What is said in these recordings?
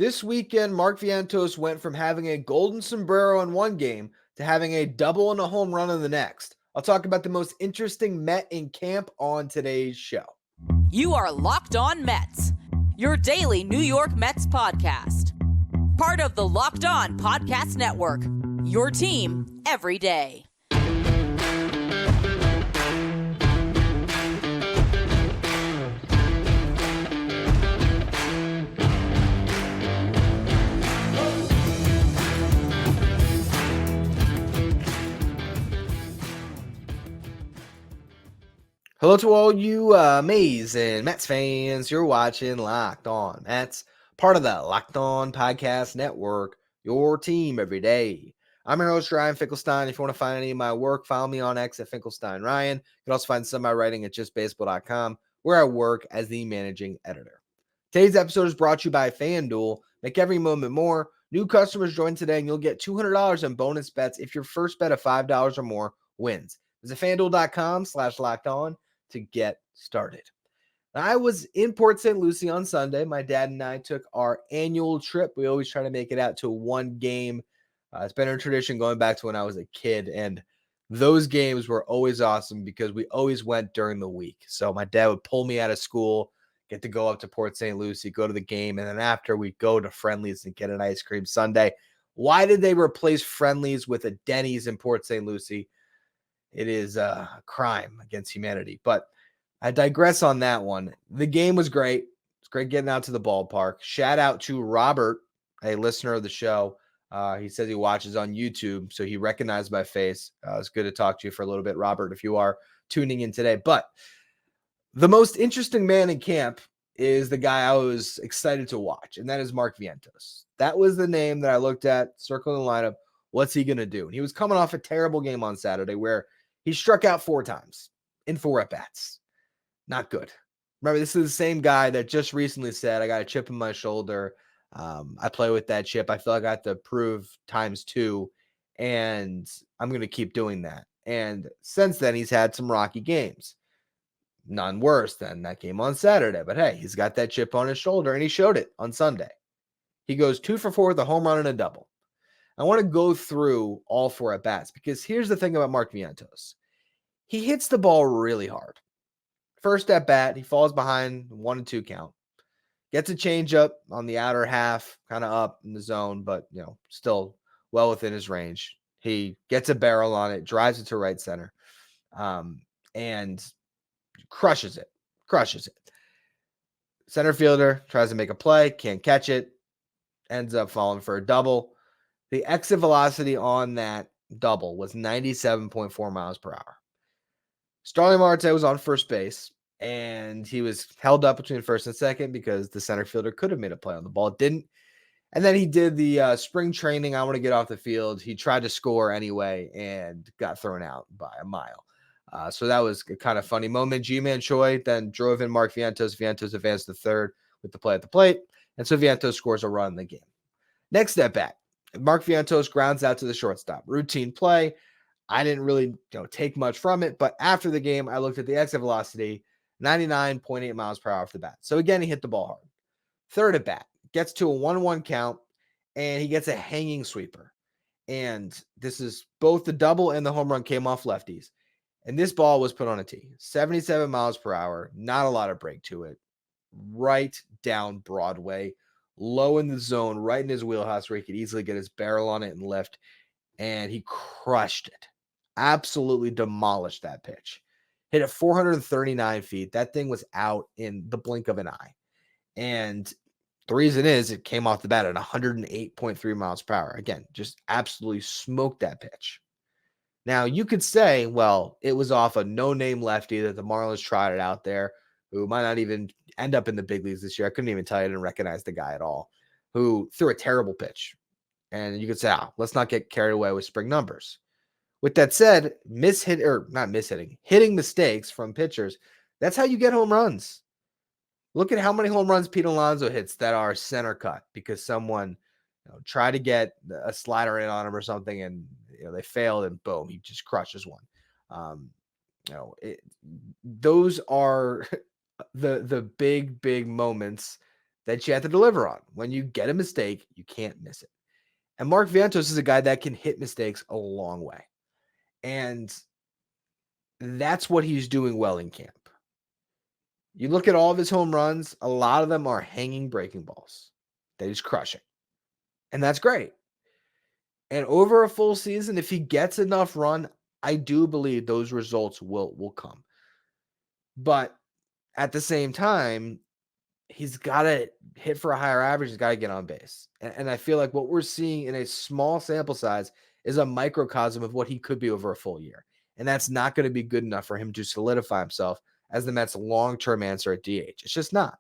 This weekend, Mark Vientos went from having a Golden Sombrero in one game to having a double and a home run in the next. I'll talk about the most interesting Met in camp on today's show. You are Locked On Mets, your daily New York Mets podcast. Part of the Locked On Podcast Network, your team every day. Hello to all you amazing Mets fans. You're watching Locked On Mets, part of the Locked On Podcast Network, your team every day. I'm your host, Ryan Finkelstein. If you want to find any of my work, follow me on X at Finkelstein Ryan. You can also find some of my writing at justbaseball.com, where I work as the managing editor. Today's episode is brought to you by FanDuel. Make every moment more. New customers join today, and you'll get $200 in bonus bets if your first bet of $5 or more wins. Visit FanDuel.com/LockedOn to get started. I was in Port St. Lucie on Sunday. My dad and I took our annual trip. We always try to make it out to one game. It's been a tradition going back to when I was a kid, and those games were always awesome because we always went during the week. So my dad would pull me out of school, get to go up to Port St. Lucie, go to the game, and then after we go to Friendly's and get an ice cream sundae. Why did they replace Friendly's with a Denny's in Port St. Lucie? It is a crime against humanity, but I digress on that one. The game was great. It's great getting out to the ballpark. Shout out to Robert, a listener of the show. He says he watches on YouTube, so he recognized my face. It's good to talk to you for a little bit, Robert, if you are tuning in today. But the most interesting man in camp is the guy I was excited to watch, and that is Mark Vientos. That was the name that I looked at, circling the lineup. What's he going to do? And he was coming off a terrible game on Saturday where he struck out 4 times in 4 at-bats. Not good. Remember, this is the same guy that just recently said, I got a chip in my shoulder. I play with that chip. I feel like I have to prove ×2, and I'm going to keep doing that. And since then, he's had some rocky games. None worse than that game on Saturday. But hey, he's got that chip on his shoulder, and he showed it on Sunday. He goes 2 for 4 with a home run and a double. I want to go through all 4 at-bats because here's the thing about Mark Vientos. He hits the ball really hard. First at-bat, he falls behind 1-2 count. Gets a changeup on the outer half, kind of up in the zone, but still well within his range. He gets a barrel on it, drives it to right center, and crushes it. Center fielder tries to make a play, can't catch it, ends up falling for a double. The exit velocity on that double was 97.4 miles per hour. Starling Marte was on first base, and he was held up between first and second because the center fielder could have made a play on the ball. It didn't. And then he did the spring training, I want to get off the field. He tried to score anyway and got thrown out by a mile. So that was a kind of funny moment. G-Man Choi then drove in Mark Vientos. Vientos advanced to third with the play at the plate. And so Vientos scores a run in the game. Next at bat, Mark Vientos grounds out to the shortstop. Routine play. I didn't really take much from it, but after the game, I looked at the exit velocity, 99.8 miles per hour off the bat. So again, he hit the ball hard. Third at bat, gets to a 1-1 count, and he gets a hanging sweeper. And this is both the double and the home run came off lefties. And this ball was put on a tee. 77 miles per hour, not a lot of break to it. Right down Broadway, low in the zone, right in his wheelhouse where he could easily get his barrel on it and lift. And he crushed it. Absolutely demolished that pitch. Hit it 439 feet. That thing was out in the blink of an eye. And the reason is it came off the bat at 108.3 miles per hour. Again, just absolutely smoked that pitch. Now, you could say, well, it was off a no-name lefty that the Marlins tried it out there, who might not even end up in the big leagues this year. I couldn't even tell you I didn't recognize the guy at all, who threw a terrible pitch. And you could say, let's not get carried away with spring numbers. With that said, hitting mistakes from pitchers, that's how you get home runs. Look at how many home runs Pete Alonso hits that are center cut because someone tried to get a slider in on him or something, and they failed, and boom, he just crushes one. Those are the big moments that you have to deliver on. When you get a mistake, you can't miss it. And Mark Vientos is a guy that can hit mistakes a long way. And that's what he's doing well in camp. You look at all of his home runs, a lot of them are hanging breaking balls that he's crushing. And that's great. And over a full season, if he gets enough run, I do believe those results will come. But at the same time, he's got to hit for a higher average. He's got to get on base. And I feel like what we're seeing in a small sample size is a microcosm of what he could be over a full year. And that's not going to be good enough for him to solidify himself as the Mets' long-term answer at DH. It's just not.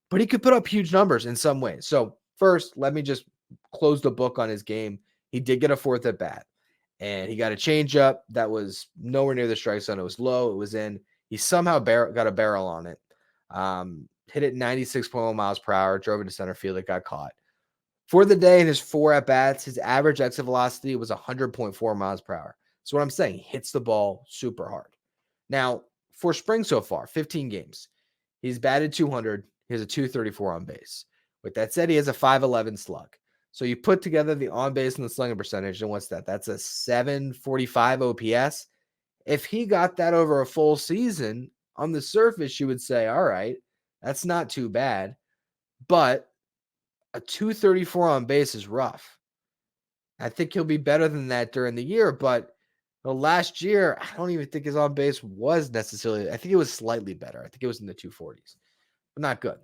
But he could put up huge numbers in some ways. So first, let me just close the book on his game. He did get a fourth at bat. And he got a changeup that was nowhere near the strike zone. It was low. It was in. He somehow got a barrel on it. Hit it 96.1 miles per hour. Drove into center field. It got caught. For the day in his 4 at-bats, his average exit velocity was 100.4 miles per hour. So what I'm saying, he hits the ball super hard. Now, for spring so far, 15 games. He's batted 200. He has a 234 on base. With that said, he has a 511 slug. So you put together the on base and the slugging percentage, and what's that? That's a 745 OPS. If he got that over a full season, on the surface, you would say, all right, that's not too bad. But a 234 on base is rough. I think he'll be better than that during the year, but the last year, I don't even think his on base was necessarily, I think it was slightly better. I think it was in the 240s, but not good.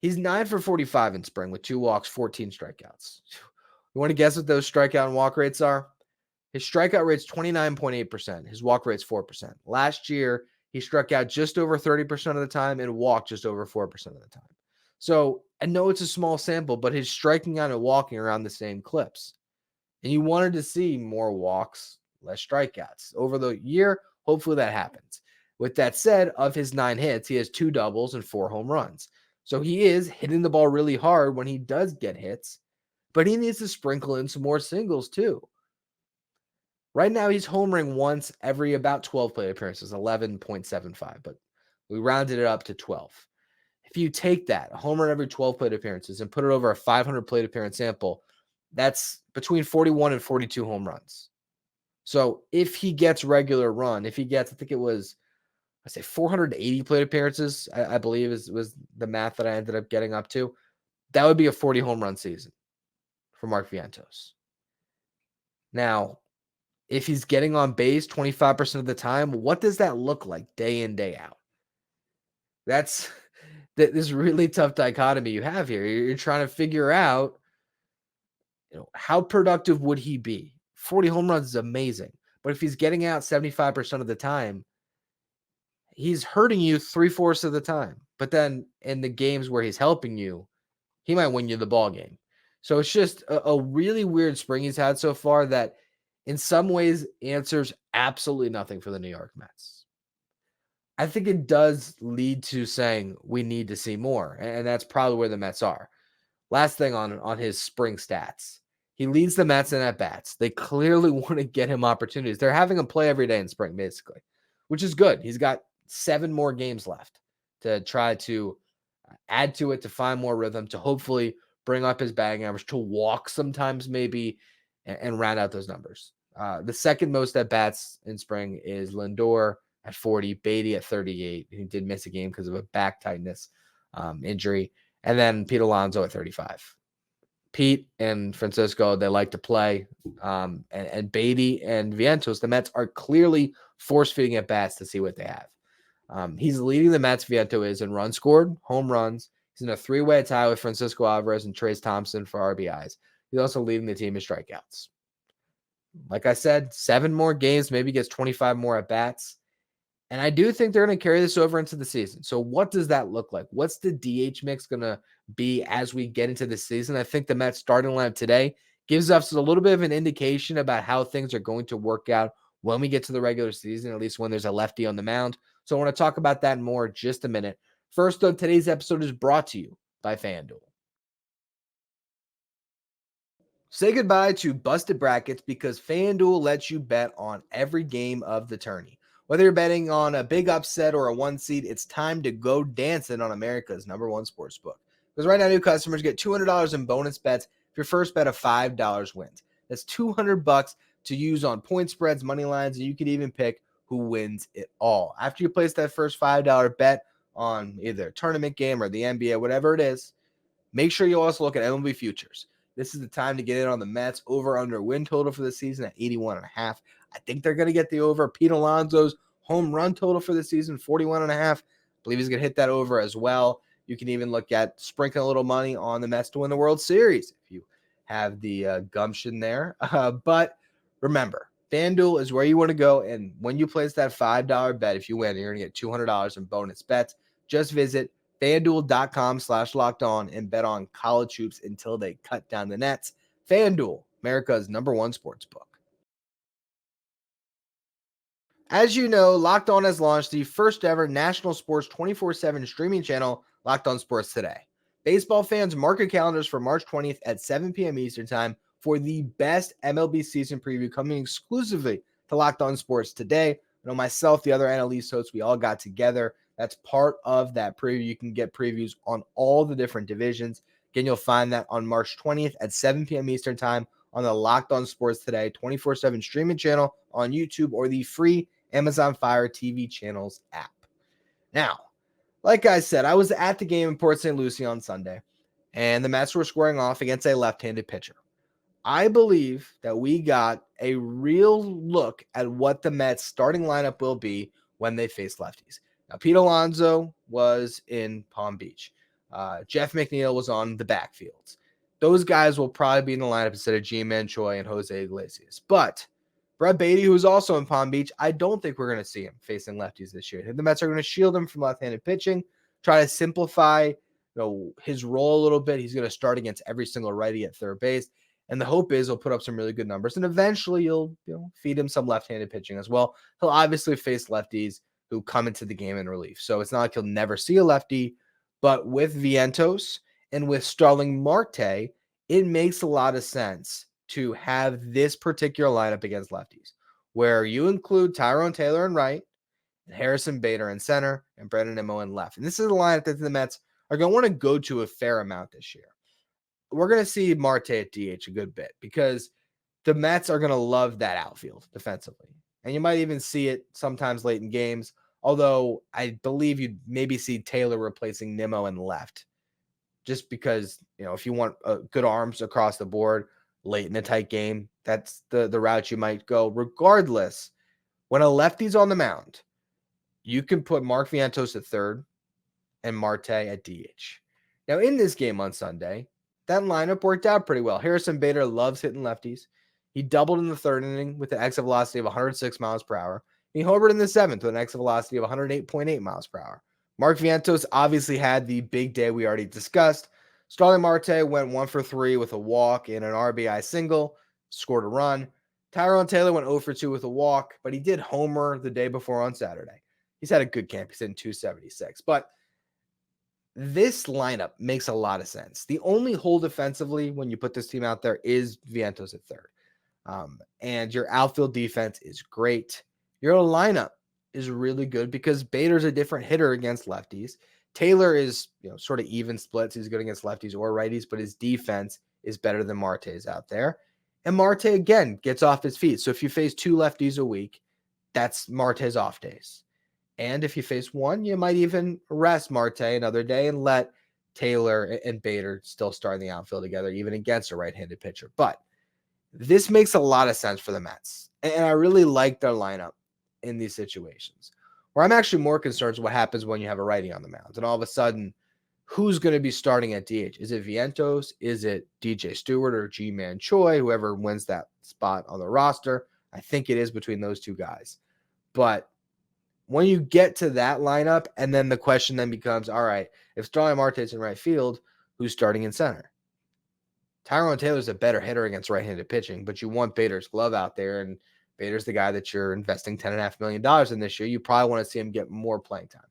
He's 9 for 45 in spring with 2 walks, 14 strikeouts. You want to guess what those strikeout and walk rates are? His strikeout rate's 29.8%. His walk rate's 4%. Last year, he struck out just over 30% of the time and walked just over 4% of the time. So I know it's a small sample, but his striking out and walking around the same clips. And you wanted to see more walks, less strikeouts. Over the year, hopefully that happens. With that said, of his 9 hits, he has 2 doubles and 4 home runs. So he is hitting the ball really hard when he does get hits, but he needs to sprinkle in some more singles too. Right now, he's homering once every about 12 plate appearances, 11.75, but we rounded it up to 12. If you take that, a homer every 12 plate appearances, and put it over a 500 plate appearance sample, that's between 41 and 42 home runs. So if he gets regular run, if he gets, I think it was, 480 plate appearances, I believe was the math that I ended up getting up to, that would be a 40 home run season for Mark Vientos. Now, if he's getting on base 25% of the time, what does that look like day in, day out? That's this really tough dichotomy you have here. You're trying to figure out, how productive would he be? 40 home runs is amazing. But if he's getting out 75% of the time, he's hurting you 3/4 of the time. But then in the games where he's helping you, he might win you the ball game. So it's just a really weird spring he's had so far that in some ways answers absolutely nothing for the New York Mets. I think it does lead to saying we need to see more, and that's probably where the Mets are. Last thing on his spring stats. He leads the Mets in at-bats. They clearly want to get him opportunities. They're having him play every day in spring, basically, which is good. He's got 7 more games left to try to add to it, to find more rhythm, to hopefully bring up his batting average, to walk sometimes maybe, and round out those numbers. The second most at-bats in spring is Lindor at 40, Beatty at 38. He did miss a game because of a back tightness injury. And then Pete Alonso at 35. Pete and Francisco, they like to play. And Beatty and Vientos, the Mets are clearly force-feeding at bats to see what they have. He's leading the Mets, Vientos is, in runs scored, home runs. He's in a 3-way tie with Francisco Alvarez and Trace Thompson for RBIs. He's also leading the team in strikeouts. Like I said, 7 more games, maybe gets 25 more at-bats. And I do think they're going to carry this over into the season. So what does that look like? What's the DH mix going to be as we get into the season? I think the Mets starting lineup today gives us a little bit of an indication about how things are going to work out when we get to the regular season, at least when there's a lefty on the mound. So I want to talk about that more in just a minute. First, though, today's episode is brought to you by FanDuel. Say goodbye to busted brackets because FanDuel lets you bet on every game of the tourney. Whether you're betting on a big upset or a 1 seed, it's time to go dancing on America's #1 sportsbook. Because right now, new customers get $200 in bonus bets if your first bet of $5 wins. That's $200 to use on point spreads, money lines, and you can even pick who wins it all. After you place that first $5 bet on either a tournament game or the NBA, whatever it is, make sure you also look at MLB futures. This is the time to get in on the Mets over-under win total for the season at 81.5. I think they're going to get the over. Pete Alonso's home run total for the season, 41.5. I believe he's going to hit that over as well. You can even look at sprinkling a little money on the Mets to win the World Series if you have the gumption there. But remember, FanDuel is where you want to go. And when you place that $5 bet, if you win, you're going to get $200 in bonus bets. Just visit FanDuel.com/lockedon and bet on college hoops until they cut down the nets. FanDuel, America's #1 sports book. As you know, Locked On has launched the first ever national sports 24/7 streaming channel, Locked On Sports Today. Baseball fans, mark your calendars for March 20th at 7 p.m. Eastern Time for the best MLB season preview coming exclusively to Locked On Sports Today. I know myself, the other analyst hosts, we all got together. That's part of that preview. You can get previews on all the different divisions. Again, you'll find that on March 20th at 7 p.m. Eastern Time on the Locked On Sports Today 24/7 streaming channel on YouTube or the free Amazon Fire TV channels app. Now, like I said, I was at the game in Port St. Lucie on Sunday, and the Mets were squaring off against a left-handed pitcher. I believe that we got a real look at what the Mets starting lineup will be when they face lefties. Now, Pete Alonso was in Palm Beach. Jeff McNeil was on the backfields. Those guys will probably be in the lineup instead of G-Man Choi and Jose Iglesias. But Brett Beatty, who's also in Palm Beach, I don't think we're going to see him facing lefties this year. I think the Mets are going to shield him from left-handed pitching, try to simplify his role a little bit. He's going to start against every single righty at third base. And the hope is he'll put up some really good numbers. And eventually you'll feed him some left-handed pitching as well. He'll obviously face lefties who come into the game in relief. So it's not like he'll never see a lefty. But with Vientos and with Starling Marte, it makes a lot of sense to have this particular lineup against lefties, where you include Tyrone Taylor in right, and Harrison Bader in center, and Brandon Nimmo in left. And this is a lineup that the Mets are going to want to go to a fair amount this year. We're going to see Marte at DH a good bit because the Mets are going to love that outfield defensively. And you might even see it sometimes late in games, although I believe you'd maybe see Taylor replacing Nimmo in left just because, if you want good arms across the board late in a tight game, that's the route you might go. Regardless, when a lefty's on the mound, you can put Mark Vientos at third and Marte at DH. Now, in this game on Sunday, that lineup worked out pretty well. Harrison Bader loves hitting lefties. He doubled in the third inning with an exit velocity of 106 miles per hour. He homered in the seventh with an exit velocity of 108.8 miles per hour. Mark Vientos obviously had the big day we already discussed. Starling Marte went 1 for 3 with a walk and an RBI single, scored a run. Tyrone Taylor went 0 for 2 with a walk, but he did homer the day before on Saturday. He's had a good camp. He's in 276. But this lineup makes a lot of sense. The only hole defensively when you put this team out there is Vientos at third. And your outfield defense is great. Your lineup is really good because Bader's a different hitter against lefties. Taylor is, sort of even splits. He's good against lefties or righties, but his defense is better than Marte's out there. And Marte, again, gets off his feet. So if you face 2 lefties a week, that's Marte's off days. And if you face one, you might even rest Marte another day and let Taylor and Bader still start in the outfield together, even against a right-handed pitcher. But this makes a lot of sense for the Mets. And I really like their lineup in these situations. Where I'm actually more concerned is what happens when you have a righty on the mound. And all of a sudden, who's going to be starting at DH? Is it Vientos? Is it DJ Stewart or G-Man Choi? Whoever wins that spot on the roster. I think it is between those two guys. But when you get to that lineup, and then the question then becomes, all right, if Starling Marte's in right field, who's starting in center? Tyrone Taylor's a better hitter against right-handed pitching, but you want Bader's glove out there, and Bader's the guy that you're investing $10.5 million in this year. You probably want to see him get more playing time.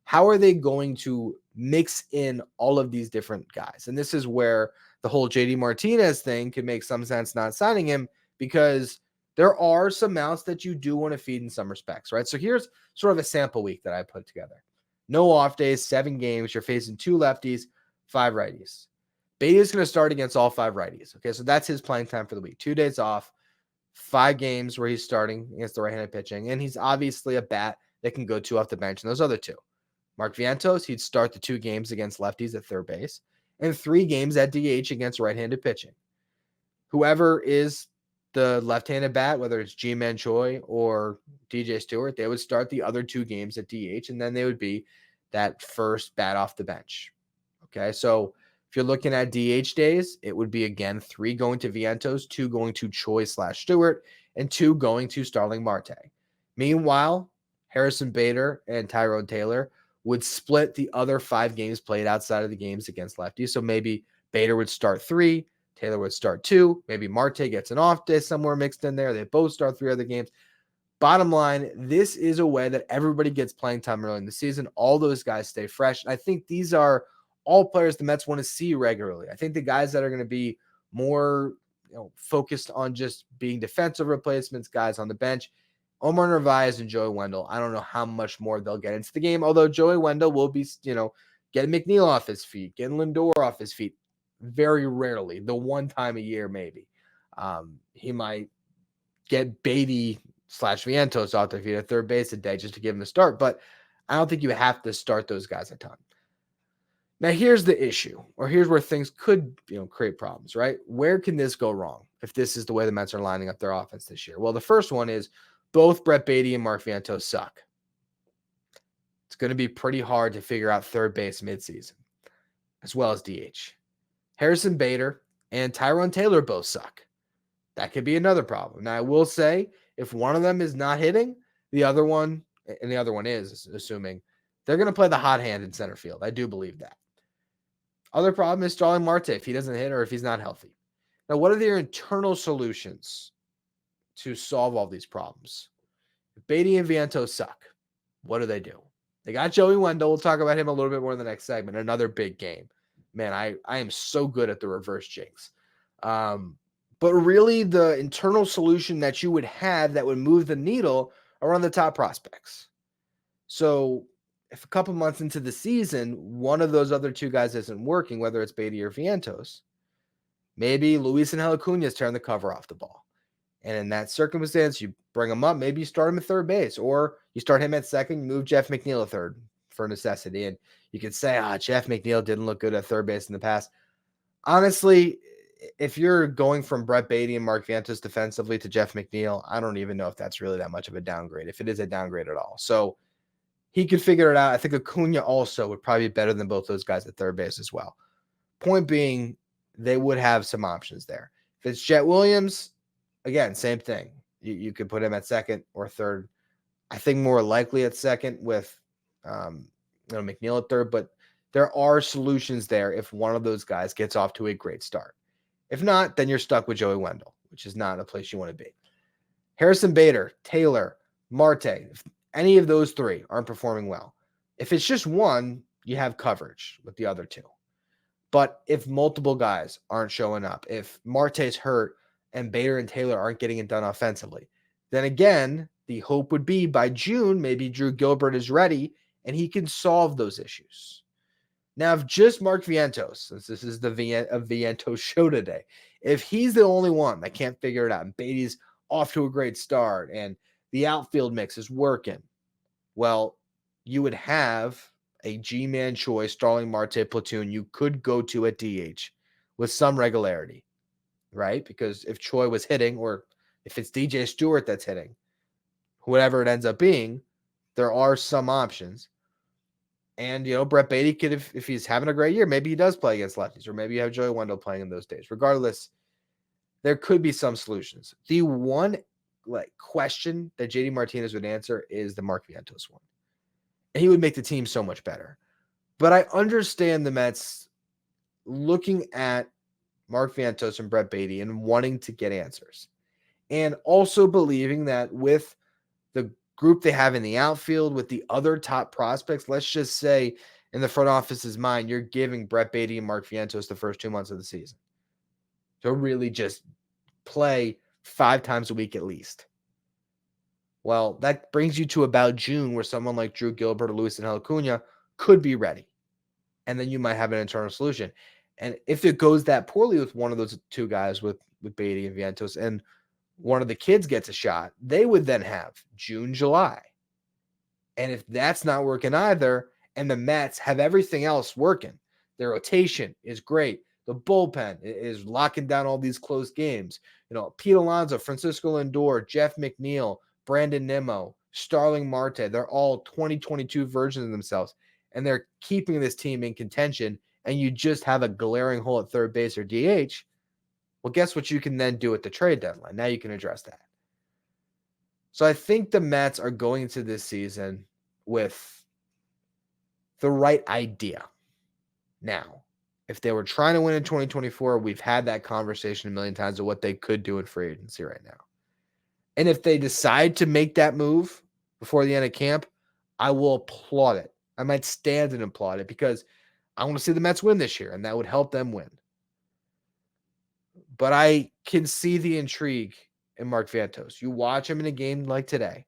How are they going to mix in all of these different guys? And this is where the whole JD Martinez thing could make some sense not signing him, because there are some mounts that you do want to feed in some respects, right? So here's sort of a sample week that I put together. No off days, 7 games. You're facing 2 lefties, 5 righties. Beatty is going to start against all 5 righties. Okay, so that's his playing time for the week. 2 days off, 5 games where he's starting against the right-handed pitching, and he's obviously a bat that can go 2 off the bench, and those other 2. Mark Vientos, he'd start the 2 games against lefties at third base, and 3 games at DH against right-handed pitching. Whoever is the left-handed bat, whether it's G-Man Choi or DJ Stewart, they would start the other 2 games at DH, and then they would be that first bat off the bench. Okay, so if you're looking at DH days, it would be, again, 3 going to Vientos, 2 going to Choi/Stewart, and 2 going to Starling Marte. Meanwhile, Harrison Bader and Tyrone Taylor would split the other 5 games played outside of the games against lefties. So maybe Bader would start 3, Taylor would start 2, maybe Marte gets an off day somewhere mixed in there. They both start 3 other games. Bottom line, this is a way that everybody gets playing time early in the season. All those guys stay fresh. And I think these are all players the Mets want to see regularly. I think the guys that are going to be more focused on just being defensive replacements, guys on the bench, Omar Narvaez and Joey Wendell. I don't know how much more they'll get into the game, although Joey Wendell will be, getting McNeil off his feet, getting Lindor off his feet very rarely, the one time a year maybe. He might get Beatty/Vientos off their feet at third base a day just to give him the start, but I don't think you have to start those guys a ton. Now, here's the issue, or here's where things could, create problems, right? Where can this go wrong if this is the way the Mets are lining up their offense this year? Well, the first one is both Brett Beatty and Mark Vientos suck. It's going to be pretty hard to figure out third base midseason, as well as DH. Harrison Bader and Tyrone Taylor both suck. That could be another problem. Now, I will say, if one of them is not hitting, the other one, and the other one is, assuming, they're going to play the hot hand in center field. I do believe that. Other problem is Starling Marte if he doesn't hit or if he's not healthy. Now, what are their internal solutions to solve all these problems? If Beatty and Vientos suck, what do? They got Joey Wendell. We'll talk about him a little bit more in the next segment. Another big game. Man, I am so good at the reverse jinx. But really, the internal solution that you would have that would move the needle are on the top prospects. So if a couple months into the season, one of those other 2 guys isn't working, whether it's Beatty or Vientos, maybe Luisangel Acuna is tearing the cover off the ball. And in that circumstance, you bring him up, maybe you start him at third base, or you start him at second, move Jeff McNeil at third for necessity. And you could say, Jeff McNeil didn't look good at third base in the past. Honestly, if you're going from Brett Beatty and Mark Vientos defensively to Jeff McNeil, I don't even know if that's really that much of a downgrade, if it is a downgrade at all. So he could figure it out. I think Acuna also would probably be better than both those guys at third base as well. Point being, they would have some options there. If it's Jet Williams, again, same thing. You could put him at second or third. I think more likely at second with McNeil at third, but there are solutions there if one of those guys gets off to a great start. If not, then you're stuck with Joey Wendell, which is not a place you want to be. Harrison Bader, Taylor, Marte, if any of those 3 aren't performing well. If it's just one, you have coverage with the other 2. But if multiple guys aren't showing up, if Marte's hurt and Bader and Taylor aren't getting it done offensively, then again, the hope would be by June, maybe Drew Gilbert is ready and he can solve those issues. Now, if just Mark Vientos, since this is the Vientos show today, if he's the only one that can't figure it out and Beatty's off to a great start and the outfield mix is working, well, you would have a G-Man Choi, Starling Marte platoon you could go to at DH with some regularity, right? Because if Choi was hitting, or if it's DJ Stewart that's hitting, whatever it ends up being, there are some options. And, Brett Beatty could, if he's having a great year, maybe he does play against lefties, or maybe you have Joey Wendell playing in those days. Regardless, there could be some solutions. The one question that JD Martinez would answer is the Mark Vientos one. And he would make the team so much better. But I understand the Mets looking at Mark Vientos and Brett Beatty and wanting to get answers. And also believing that with the group they have in the outfield, with the other top prospects, let's just say in the front office's mind, you're giving Brett Beatty and Mark Vientos the first 2 months of the season to really just play 5 times a week at least. Well, that brings you to about June where someone like Drew Gilbert or Luisangel Acuna could be ready. and then you might have an internal solution. And if it goes that poorly with one of those two guys, with Beatty and Vientos, and one of the kids gets a shot, they would then have June, July. And if that's not working either, and the Mets have everything else working, their rotation is great. The bullpen is locking down all these close games. Pete Alonso, Francisco Lindor, Jeff McNeil, Brandon Nimmo, Starling Marte, they're all 2022 versions of themselves. And they're keeping this team in contention, and you just have a glaring hole at third base or DH. Well, guess what you can then do at the trade deadline? Now you can address that. So I think the Mets are going into this season with the right idea. Now, if they were trying to win in 2024, we've had that conversation a million times of what they could do in free agency right now. And if they decide to make that move before the end of camp, I will applaud it. I might stand and applaud it because I want to see the Mets win this year, and that would help them win. But I can see the intrigue in Mark Vientos. You watch him in a game like today,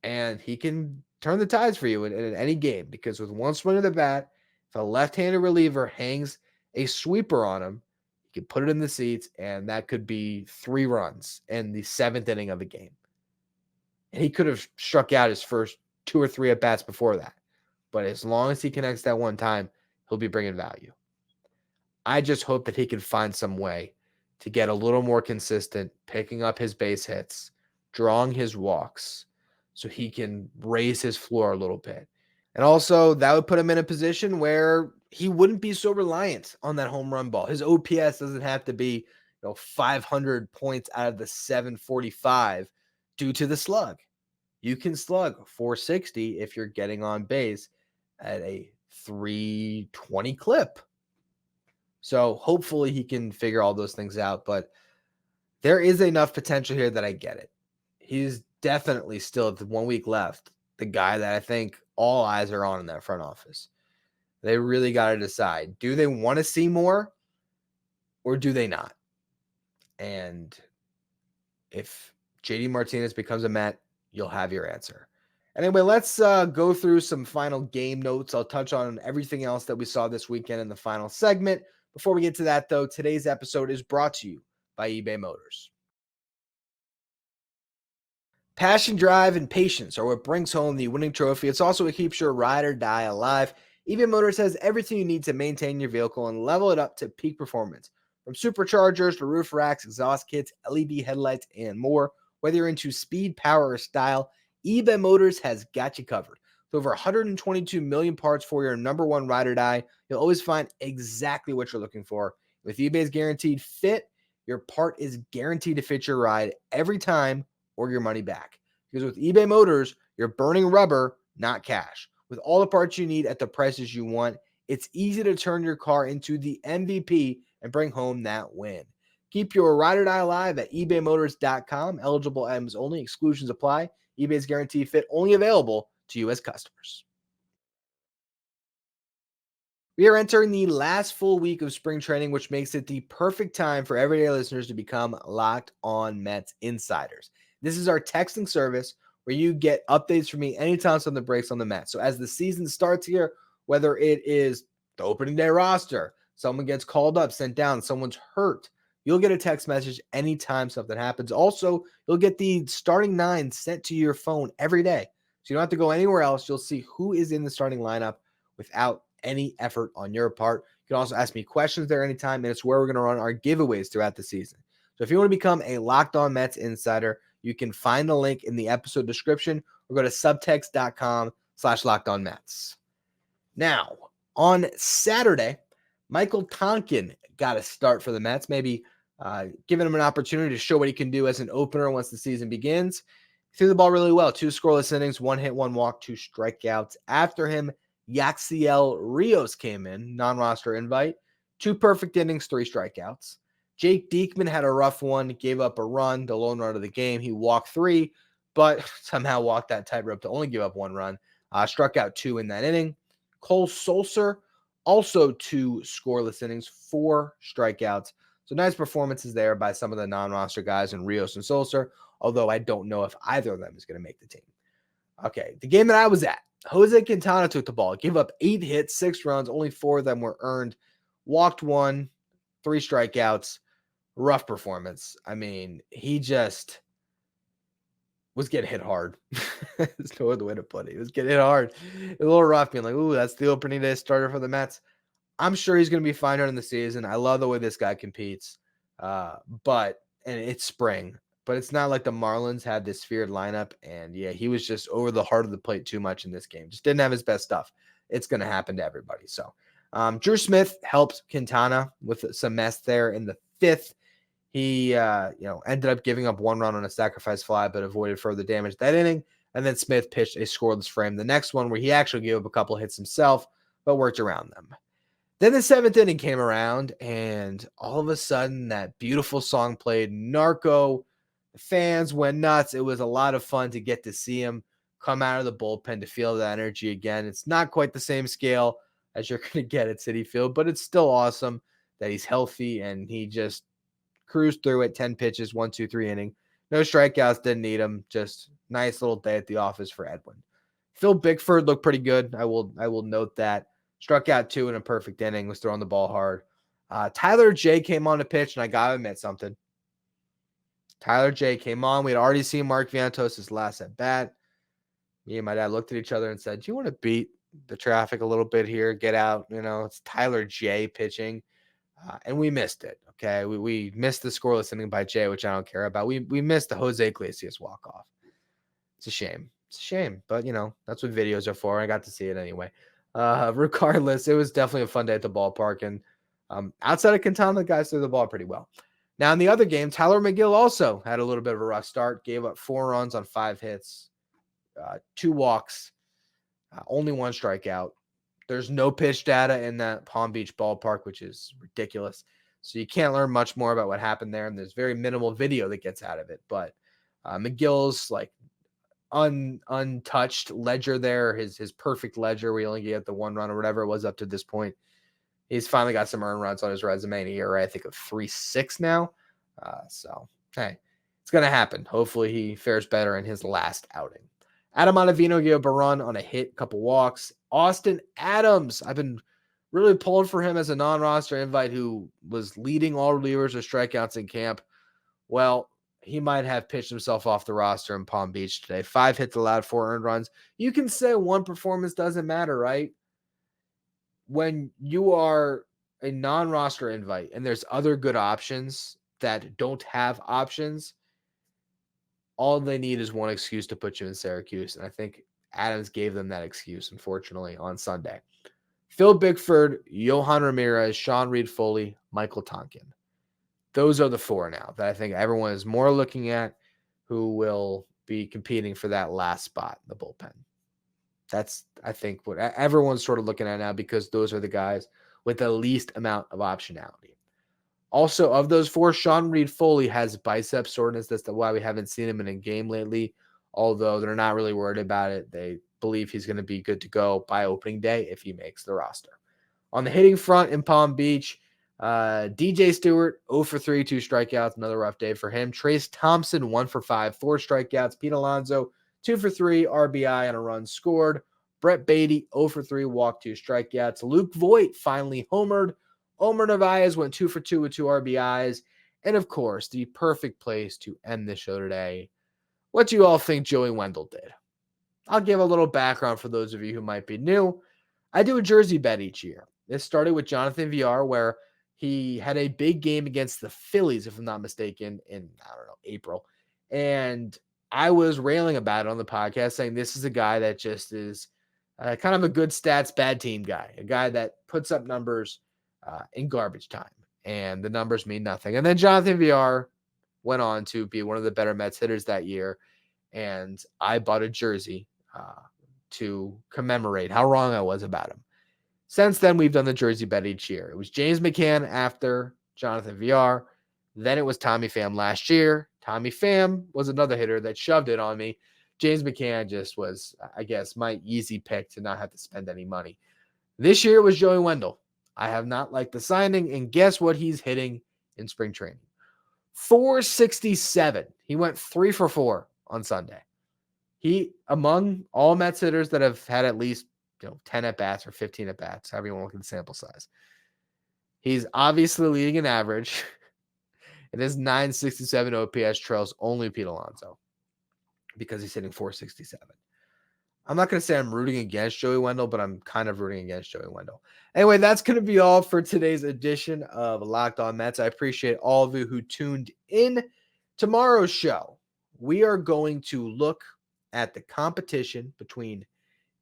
and he can turn the tides for you in any game, because with one swing of the bat, if a left-handed reliever hangs a sweeper on him, he can put it in the seats, and that could be 3 runs in the 7th inning of a game. And he could have struck out his first 2 or 3 at-bats before that. But as long as he connects that one time, he'll be bringing value. I just hope that he can find some way to get a little more consistent, picking up his base hits, drawing his walks, so he can raise his floor a little bit. And also, that would put him in a position where he wouldn't be so reliant on that home run ball. His OPS doesn't have to be 500 points out of the 745 due to the slug. You can slug 460 if you're getting on base at a 320 clip. So hopefully he can figure all those things out, but there is enough potential here that I get it. He's definitely still, with 1 week left, the guy that I think all eyes are on in that front office. They really got to decide, do they want to see more or do they not? And if JD Martinez becomes a Met, you'll have your answer. Anyway, let's go through some final game notes. I'll touch on everything else that we saw this weekend in the final segment. Before we get to that, though, today's episode is brought to you by eBay Motors. Passion, drive, and patience are what brings home the winning trophy. It's also what keeps your ride or die alive. eBay Motors has everything you need to maintain your vehicle and level it up to peak performance. From superchargers to roof racks, exhaust kits, LED headlights, and more. Whether you're into speed, power, or style, eBay Motors has got you covered. With over 122 million parts for your number one ride or die, you'll always find exactly what you're looking for. With eBay's guaranteed fit, your part is guaranteed to fit your ride every time or your money back. Because with eBay Motors, you're burning rubber, not cash. With all the parts you need at the prices you want, it's easy to turn your car into the MVP and bring home that win. Keep your ride or die alive at ebaymotors.com. Eligible items only. Exclusions apply. eBay's guaranteed fit only available to U.S. customers. We are entering the last full week of spring training, which makes it the perfect time for everyday listeners to become Locked On Mets insiders. This is our texting service where you get updates from me anytime something breaks on the Mets. So as the season starts here, whether it is the opening day roster, someone gets called up, sent down, someone's hurt, you'll get a text message anytime something happens. Also, you'll get the starting 9 sent to your phone every day. So you don't have to go anywhere else. You'll see who is in the starting lineup without any effort on your part. You can also ask me questions there anytime, and it's where we're going to run our giveaways throughout the season. So if you want to become a Locked On Mets insider, you can find the link in the episode description or go to subtext.com/LockedOnMets. Now, on Saturday, Michael Tonkin got a start for the Mets, maybe giving him an opportunity to show what he can do as an opener once the season begins. He threw the ball really well. 2 scoreless innings, 1 hit, 1 walk, 2 strikeouts. After him, Yaxiel Rios came in, non-roster invite. 2 perfect innings, 3 strikeouts. Jake Diekman had a rough one, gave up a run, the lone run of the game. He walked 3, but somehow walked that tightrope to only give up 1 run. Struck out 2 in that inning. Cole Sulser, also 2 scoreless innings, 4 strikeouts. So nice performances there by some of the non-roster guys in Rios and Sulser, although I don't know if either of them is going to make the team. Okay, the game that I was at, Jose Quintana took the ball, gave up 8 hits, 6 runs, only 4 of them were earned, walked 1, 3 strikeouts, rough performance. I mean, he just was getting hit hard. There's no other way to put it. He was getting hit hard. A little rough, being like, ooh, that's the opening day starter for the Mets. I'm sure he's going to be fine in the season. I love the way this guy competes. And it's spring, but it's not like the Marlins had this feared lineup. And yeah, he was just over the heart of the plate too much in this game. Just didn't have his best stuff. It's going to happen to everybody. So Drew Smith helped Quintana with some mess there in the 5th. He, ended up giving up 1 run on a sacrifice fly, but avoided further damage that inning. And then Smith pitched a scoreless frame the next one where he actually gave up a couple hits himself, but worked around them. Then the 7th inning came around, and all of a sudden, that beautiful song played, Narco. The fans went nuts. It was a lot of fun to get to see him come out of the bullpen, to feel that energy again. It's not quite the same scale as you're going to get at Citi Field, but it's still awesome that he's healthy, and he just cruised through it. 10 pitches, 1, 2, 3 inning. No strikeouts, didn't need him. Just nice little day at the office for Edwin. Phil Bickford looked pretty good. I will note that. Struck out 2 in a perfect inning, was throwing the ball hard. Tyler J came on to pitch, and I got to admit something. Tyler J came on. We had already seen Mark Vientos' last at bat. Me and my dad looked at each other and said, do you want to beat the traffic a little bit here? Get out. It's Tyler J pitching. And we missed it. Okay. We missed the scoreless inning by Jay, which I don't care about. We missed the Jose Iglesias walk-off. It's a shame. But that's what videos are for. I got to see it anyway. Regardless, it was definitely a fun day at the ballpark. And outside of Quintana, the guys threw the ball pretty well. Now, in the other game, Tyler McGill also had a little bit of a rough start. Gave up 4 runs on 5 hits, 2 walks, only 1 strikeout. There's no pitch data in that Palm Beach ballpark, which is ridiculous. So you can't learn much more about what happened there. And there's very minimal video that gets out of it. But McGill's untouched ledger there, his perfect ledger where he only gave the 1 run or whatever it was up to this point. He's finally got some earned runs on his resume in a year, right? I think of 3.6 now. Hey, it's going to happen. Hopefully he fares better in his last outing. Adam Ottavino gave up a run on a hit, couple walks. Austin Adams, I've been really pulled for him as a non-roster invite who was leading all relievers with strikeouts in camp. Well, he might have pitched himself off the roster in Palm Beach today. 5 hits allowed, 4 earned runs. You can say one performance doesn't matter, right? When you are a non-roster invite and there's other good options that don't have options, all they need is one excuse to put you in Syracuse. And I think Adams gave them that excuse, unfortunately, on Sunday. Phil Bickford, Johan Ramirez, Sean Reed-Foley, Michael Tonkin. Those are the 4 now that I think everyone is more looking at who will be competing for that last spot in the bullpen. That's, I think, what everyone's sort of looking at now because those are the guys with the least amount of optionality. Also, of those 4, Sean Reed-Foley has bicep soreness. That's why we haven't seen him in a game lately, although they're not really worried about it. They believe he's going to be good to go by opening day if he makes the roster. On the hitting front in Palm Beach, DJ Stewart, 0 for 3, 2 strikeouts, another rough day for him. Trace Thompson, 1 for 5, 4 strikeouts. Pete Alonso, 2 for 3, RBI and a run scored. Brett Beatty, 0 for 3, walked, 2 strikeouts. Luke Voigt finally homered. Omer Narvaez went 2 for 2 with 2 RBIs. And of course, the perfect place to end the show today. What do you all think Joey Wendell did? I'll give a little background for those of you who might be new. I do a jersey bet each year. This started with Jonathan Villar, where he had a big game against the Phillies, if I'm not mistaken, in, April. And I was railing about it on the podcast, saying this is a guy that just is kind of a good stats, bad team guy, a guy that puts up numbers in garbage time, and the numbers mean nothing. And then Jonathan Villar went on to be one of the better Mets hitters that year, and I bought a jersey to commemorate how wrong I was about him. Since then, we've done the jersey bet each year. It was James McCann after Jonathan Villar. Then it was Tommy Pham last year. Tommy Pham was another hitter that shoved it on me. James McCann just was, I guess, my easy pick to not have to spend any money. This year it was Joey Wendell. I have not liked the signing, and guess what he's hitting in spring training? 467. He went 3 for 4 on Sunday. He, among all Mets hitters that have had at least 10 at-bats or 15 at-bats, however you want to look at the sample size, he's obviously leading in average. And his 967 OPS trails only Pete Alonso because he's hitting 467. I'm not going to say I'm rooting against Joey Wendell, but I'm kind of rooting against Joey Wendell. Anyway, that's going to be all for today's edition of Locked On Mets. I appreciate all of you who tuned in. Tomorrow's show, we are going to look at the competition between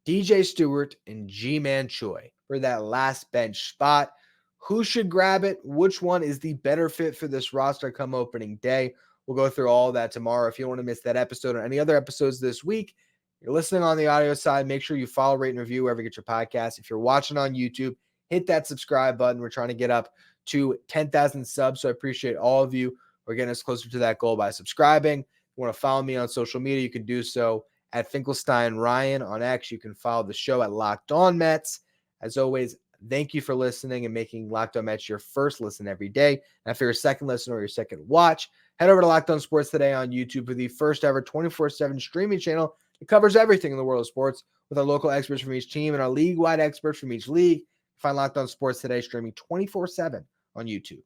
DJ Stewart and G-Man Choi for that last bench spot. Who should grab it? Which one is the better fit for this roster come opening day? We'll go through all that tomorrow. If you don't want to miss that episode or any other episodes this week, you're listening on the audio side, make sure you follow, rate, and review wherever you get your podcast. If you're watching on YouTube, hit that subscribe button. We're trying to get up to 10,000 subs, so I appreciate all of you. We're getting us closer to that goal by subscribing. If you want to follow me on social media, you can do so at Finkelstein Ryan on X. You can follow the show at Locked On Mets. As always, thank you for listening and making Locked On Mets your first listen every day. And for your second listen or your second watch, head over to Locked On Sports Today on YouTube for the first ever 24/7 streaming channel. It covers everything in the world of sports with our local experts from each team and our league-wide experts from each league. Find Locked On Sports Today streaming 24/7 on YouTube.